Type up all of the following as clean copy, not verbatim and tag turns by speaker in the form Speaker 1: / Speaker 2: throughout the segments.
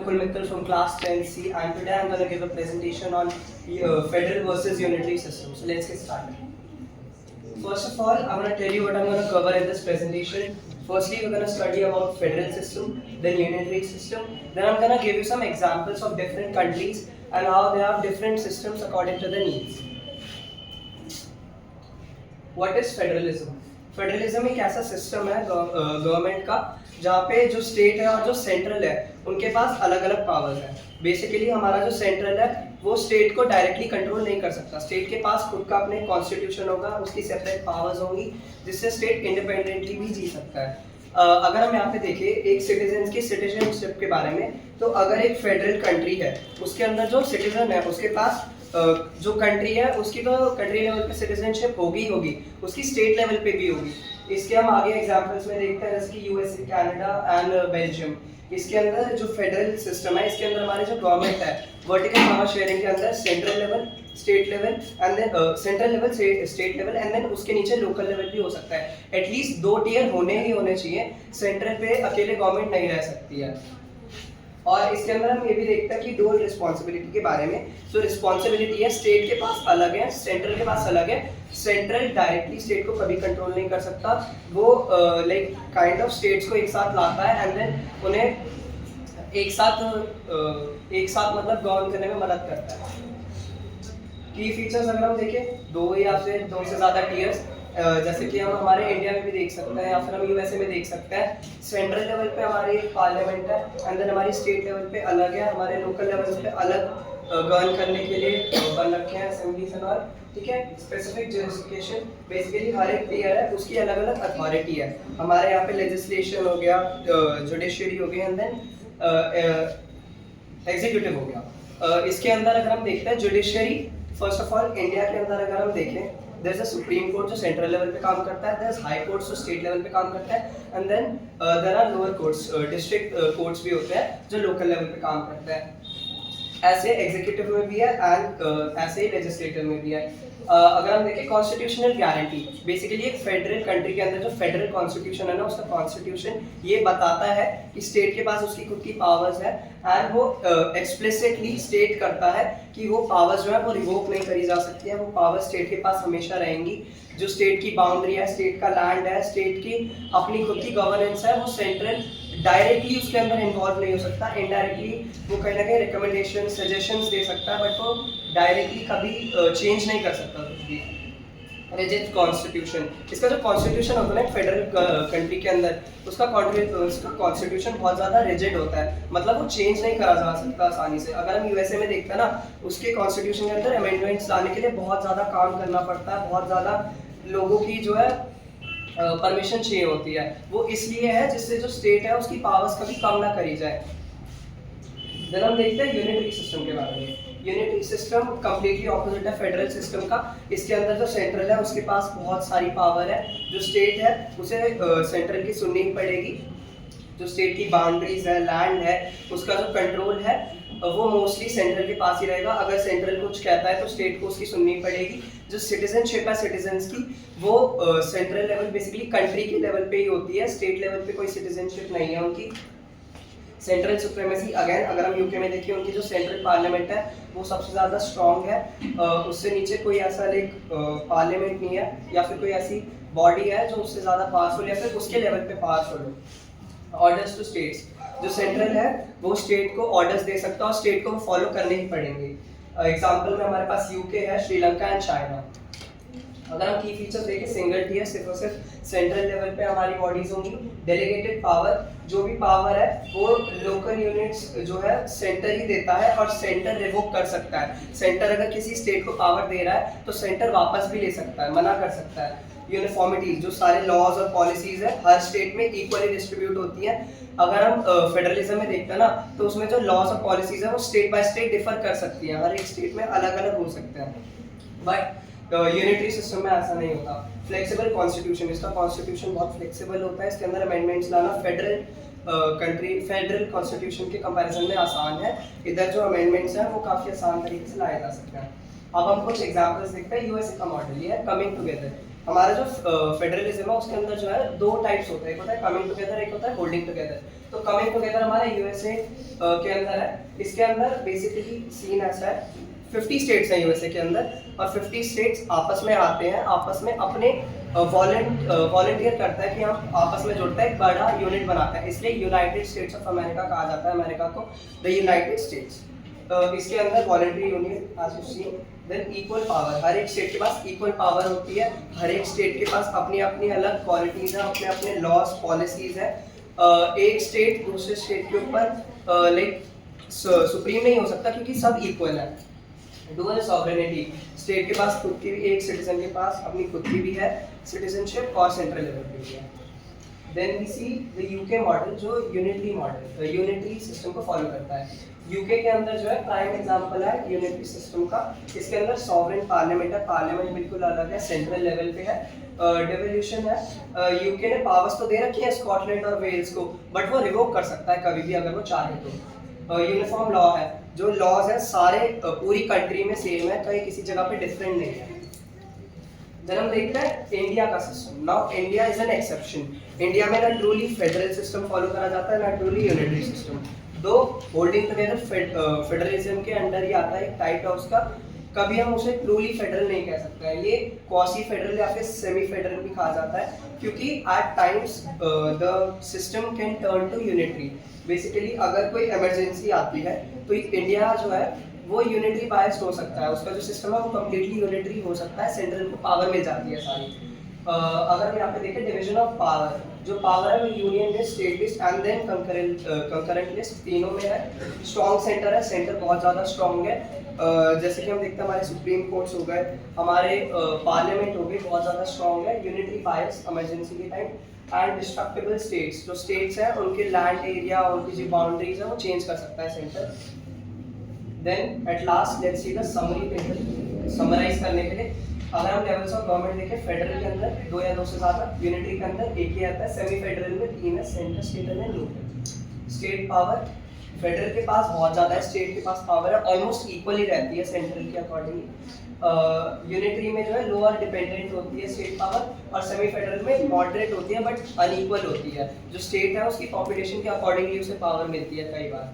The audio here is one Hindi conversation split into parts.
Speaker 1: Vipul Mittal from class 10C, and today I'm going to give a presentation on federal versus unitary system. So let's get started. First of all, I'm going to tell you what I'm going to cover in this presentation. Firstly, we're going to study about federal system, then unitary system. Then I'm going to give you some examples of different countries and how they have different systems according to the needs. What is federalism? Federalism एक ऐसा सिस्टम है गवर्नमेंट का जहाँ पे जो स्टेट है और जो सेंट्रल है उनके पास अलग अलग पावर्स हैं. बेसिकली हमारा जो सेंट्रल है वो स्टेट को डायरेक्टली कंट्रोल नहीं कर सकता. स्टेट के पास खुद का अपने कॉन्स्टिट्यूशन होगा, उसकी सेपरेट पावर्स होंगी जिससे स्टेट इंडिपेंडेंटली भी जी सकता है. अगर हम यहाँ पे देखें एक सिटीजन की सिटीजनशिप के बारे में, तो अगर एक फेडरल कंट्री है उसके अंदर जो सिटीजन है उसके पास जो कंट्री है उसकी तो कंट्री लेवल पे सिटीजनशिप होगी, उसकी स्टेट लेवल पे भी होगी. इसके हम आगे एग्जांपल्स में देखते हैं जैसे कि यूएसए, कनाडा एंड बेल्जियम. इसके अंदर जो फेडरल सिस्टम है इसके अंदर हमारे जो गवर्नमेंट है वर्टिकल पावर शेयरिंग के अंदर central level, state level and then central level, state level and then उसके नीचे लोकल लेवल भी हो सकता है. एटलीस्ट 2 टियर होने चाहिए. सेंट्रल पे अकेले गवर्नमेंट नहीं रह सकती है. और इसके अंदर हम ये भी देखते हैं कि डुअल रिस्पॉन्सिबिलिटी के बारे में. तो रिस्पॉन्सिबिलिटी है स्टेट के पास अलग है, सेंट्रल के पास अलग है. सेंट्रल डायरेक्टली स्टेट को कभी कंट्रोल नहीं कर सकता. वो लाइक काइंड ऑफ स्टेट्स को एक साथ लाता है एंड देन उन्हें एक साथ मतलब गवर्न करने में मदद करता है. की फीचर्स अगर हम देखें, 2 या फिर 2 से ज़्यादा टीयर्स, जैसे कि हम हमारे इंडिया में भी देख सकते हैं या फिर हम यूएसए में देख सकते हैं. सेंट्रल लेवल पे हमारी पार्लियामेंट है एंड देन हमारी स्टेट लेवल पे अलग है, हमारे लोकल लेवल पे अलग गवर्न करने के लिए बन रखे हैं असेंबलीज एंड ऑल. ठीक है. स्पेसिफिक जूरिसडिक्शन, बेसिकली हर एक टीयर है उसकी अलग अलग अथॉरिटी है. हमारे यहाँ पे लेजिस्लेशन हो गया, जुडिशरी हो गई एंड देन एग्जीक्यूटिव हो गया. इसके अंदर अगर हम देखते हैं judiciary, first of all India के अंदर अगर हम देखें, there is a supreme court जो सेंट्रल लेवल पे काम करता है, देयर इज हाई कोर्ट जो स्टेट लेवल पे काम करता है and then there are lower courts, district courts भी होते हैं जो लोकल लेवल पे काम करते हैं. ऐसे एग्जीक्यूटिव में भी है एंड ऐसे ही लेजिस्लेटिव में भी है. अगर हम देखें कॉन्स्टिट्यूशनल गारंटी, बेसिकली एक फेडरल कंट्री के अंदर जो फेडरल कॉन्स्टिट्यूशन है ना, उसका कॉन्स्टिट्यूशन ये बताता है कि स्टेट के पास उसकी खुद की पावर्स है एंड वो एक्सप्लिसिटली स्टेट करता है कि वो पावर्स जो है वो रिवोक नहीं करी जा सकती है. वो पावर्स स्टेट के पास हमेशा रहेंगी. जो स्टेट की बाउंड्री है, स्टेट का लैंड है, स्टेट की अपनी खुद की गवर्नेंस है, वो सेंट्रल डायरेक्टली उसके अंदर इन्वॉल्व नहीं हो सकता. इनडायरेक्टली वो कहीं ना कहीं रिकमेंडेशन, सजेशंस दे सकता है, बट वो डायरेक्टली कभी चेंज नहीं कर सकता कुछ भी. रिजिड कॉन्स्टिट्यूशन, इसका जो कॉन्स्टिट्यूशन होता है फेडरल कंट्री के अंदर, उसका कॉन्स्टिट्यूशन बहुत ज़्यादा रिजिड होता है. मतलब वो चेंज नहीं करा जा सकता आसानी से. अगर हम यूएसए में देखते हैं ना, उसके कॉन्स्टिट्यूशन के अंदर अमेंडमेंट्स लाने के लिए बहुत ज़्यादा काम करना पड़ता है, बहुत ज़्यादा लोगों की जो है परमिशन चाहिए होती है. वो इसलिए है जिससे जो स्टेट है उसकी पावर्स कभी कम ना करी जाए. देन हम देखते हैं यूनिटरी सिस्टम के बारे में. यूनिटरी सिस्टम कम्प्लीटली ऑपोजिट है फेडरल सिस्टम का. इसके अंदर जो सेंट्रल है उसके पास बहुत सारी पावर है. जो स्टेट है उसे सेंट्रल की सुननी पड़ेगी. जो स्टेट की बाउंड्रीज है, लैंड है, उसका जो कंट्रोल है वो मोस्टली सेंट्रल के पास ही रहेगा. अगर सेंट्रल कुछ कहता है तो स्टेट को उसकी सुननी पड़ेगी. जो सिटीजनशिप है सिटीजन्स की, वो सेंट्रल लेवल बेसिकली कंट्री के लेवल पे ही होती है. स्टेट लेवल पे कोई सिटीजनशिप नहीं है उनकी. सेंट्रल सुप्रीमेसी, अगेन अगर हम यूके में देखिए उनकी जो सेंट्रल पार्लियामेंट है वो सबसे ज़्यादा स्ट्रॉन्ग है. उससे नीचे कोई ऐसा लाइक पार्लियामेंट नहीं है या फिर कोई ऐसी बॉडी है जो उससे ज़्यादा पावरफुल या फिर उसके लेवल पे पावरफुल हो. ऑर्डर्स टू स्टेट्स, जो सेंट्रल है वो स्टेट को ऑर्डर्स दे सकता है और स्टेट को फॉलो करने ही पड़ेंगे. एग्जाम्पल में हमारे पास यूके है, श्रीलंका एंड चाइना. अगर हम की फीचर देखें, सिंगल टियर, सिर्फ और सिर्फ सेंट्रल लेवल पे हमारी बॉडीज होंगी. डेलीगेटेड पावर, जो भी पावर है वो लोकल यूनिट्स जो है सेंटर ही देता है और सेंटर रिवोक कर सकता है. सेंटर अगर किसी स्टेट को पावर दे रहा है तो सेंटर वापस भी ले सकता है, मना कर सकता है. यूनिफॉर्मिटी, जो सारे लॉज और पॉलिसीज है हर स्टेट में इक्वली डिस्ट्रीब्यूट होती हैं. अगर हम फेडरलिज्म में देखते हैं ना, तो उसमें जो लॉज और पॉलिसीज है वो स्टेट बाय स्टेट डिफर कर सकती हैं. हर एक स्टेट में अलग अलग हो सकते हैं. बट यूनिटरी सिस्टम में ऐसा नहीं होता. फ्लेक्सिबल कॉन्स्टिट्यूशन, इसका कॉन्स्टिट्यूशन बहुत फ्लेक्सिबल होता है. इसके अंदर अमेंडमेंट्स लाना फेडरल कॉन्स्टिट्यूशन के कंपैरिजन में आसान है. इधर जो अमेंडमेंट्स हैं वो काफ़ी आसान तरीके से लाए जा सकते हैं. अब हम कुछ एग्जांपल्स देखते हैं. यूएसए का मॉडल ये है कमिंग टुगेदर. हमारा जो फेडरलिज्म है उसके अंदर जो है दो टाइप्स होते हैं, एक होता है कमिंग टुगेदर, एक होता है होल्डिंग टुगेदर। तो कमिंग टुगेदर हमारा यूएसए के अंदर है। इसके अंदर बेसिकली सीन ऐसा है, 50 स्टेट्स हैं यूएसए के अंदर और 50 स्टेट्स आपस में आते हैं, आपस में अपने वॉलंटियर करता है कि हम आपस में जुड़ते हैं, एक बड़ा यूनिट बनाता है, इसलिए यूनाइटेड स्टेट्स ऑफ अमेरिका कहा जाता है अमेरिका को, द यूनाइटेड स्टेट्स। इसके अंदर voluntary union as you see, then equal power, हर एक स्टेट के पास इक्वल पावर होती है, हर एक स्टेट के पास अपनी अपनी अलग क्वालिटीज है, अपने अपने लॉज पॉलिसीज है। एक स्टेट दूसरे स्टेट के ऊपर लाइक सुप्रीम नहीं हो सकता क्योंकि सब इक्वल है। डुअल सॉवरेनिटी, स्टेट के पास खुद की भी, एक सिटीजन के पास अपनी खुद की भी है सिटीजनशिप और सेंट्रल लेवल पे भी है। Then we see the UK model, जो यूनिटरी मॉडल, यूनिटरी सिस्टम को फॉलो करता है। यूके के अंदर जो है प्राइम एग्जांपल है यूनिटरी सिस्टम का। इसके अंदर सॉवरेन पार्लियामेंट है, पार्लियामेंट बिल्कुल अलग है, सेंट्रल लेवल पे है। डेवोल्यूशन है, यूके ने पावर्स तो दे रखी है स्कॉटलैंड और वेल्स को, बट वो रिवोक कर सकता है कभी भी अगर वो चाहे तो। यूनिफॉर्म लॉ है, जो लॉज है सारे पूरी कंट्री में सेम है, कहीं किसी जगह पे डिफरेंट नहीं है। जब हम देखते हैं इंडिया का system, now India is an exception. India में ना ट्रूली फेडरल सिस्टम फॉलो करा जाता है, ना ट्रूली यूनिटरी सिस्टम। दो होल्डिंग टुगेदर फेडरलिज्म के अंडर ही आता है, एक टाइप है उसका। कभी हम उसे ट्रूली फेडरल नहीं कह सकते हैं, ये क्वासी फेडरल या फिर सेमी फेडरल भी कहा जाता है, क्योंकि at times the system can turn to unitary. Basically अगर कोई इमरजेंसी आती है तो इंडिया जो है वो यूनिटरी बायस्ड हो सकता है, उसका जो सिस्टम है वो कम्प्लीटली यूनिटरी हो सकता है, सेंट्रल को पावर मिल जाती है सारी। अगर हम यहाँ पे देखें डिवीजन ऑफ पावर, जो पावर है वो union list, state list and then concurrent list, तीनों में है। स्ट्रॉन्ग सेंटर है, सेंटर बहुत ज़्यादा स्ट्रॉन्ग है। जैसे कि हम देखते हैं हमारे सुप्रीम कोर्ट्स हो गए, हमारे पार्लियामेंट हो गए, बहुत ज़्यादा स्ट्रॉन्ग है। यूनिटरी बायस इमरजेंसी के टाइम, एंड डिस्ट्रक्टिबल स्टेट्स, जो स्टेट्स हैं उनके लैंड एरिया, उनकी जो बाउंड्रीज है वो चेंज कर सकता है centre. Then at last let's see the summary table, summarise करने के लिए अगर हम लेवल्स ऑफ गवर्नमेंट देखें, फेडरल के अंदर 2 या 2 से ज़्यादा, यूनिटरी के अंदर एक ही आता है, सेमी फेडरल में 3 है, सेंटर स्टेट में लोकल। स्टेट पावर, फेडरल के पास बहुत ज़्यादा है, स्टेट के पास पावर है ऑलमोस्ट इक्वली रहती है सेंट्रल के अकॉर्डिंगली। यूनिटरी में जो है लोअर डिपेंडेंट होती है स्टेट पावर, और सेमी फेडरल में मॉडरेट होती है बट अनइक्वल होती है। जो स्टेट है उसकी पॉपुलेशन के अकॉर्डिंगली उसे पावर मिलती है कई बार।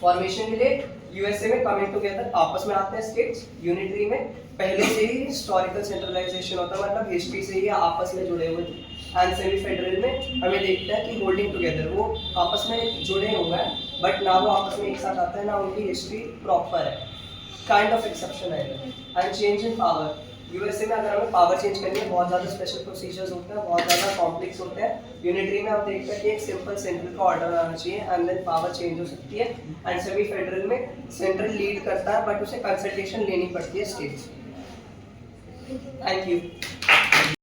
Speaker 1: फॉर्मेशन के लिए यूएसए में कमिंग टुगेदर आपस में आते हैं स्टेट्स, यूनिटरी में पहले से ही हिस्टोरिकल सेंट्रलाइजेशन होता है, मतलब हिस्ट्री से ही आपस में जुड़े हुए थे। एंड सेमी फेडरल में हमें देखते हैं कि होल्डिंग टुगेदर, वो आपस में जुड़े हुए हैं बट ना वो आपस में एक साथ आते हैं, ना उनकी हिस्ट्री प्रॉपर है, काइंड ऑफ एक्सेप्शन है। And change in power, USA में अगर हमें पावर चेंज करनी है बहुत ज़्यादा स्पेशल प्रोसीजर्स होते हैं, बहुत ज़्यादा कॉम्प्लेक्स होते हैं। यूनिटरी में हम देखते हैं कि एक सिंपल सेंट्रल का ऑर्डर आना चाहिए एंड देन पावर चेंज हो सकती है। एंड सेमी फेडरल में सेंट्रल लीड करता है बट उसे कंसल्टेशन लेनी पड़ती है स्टेट्स। Thank you.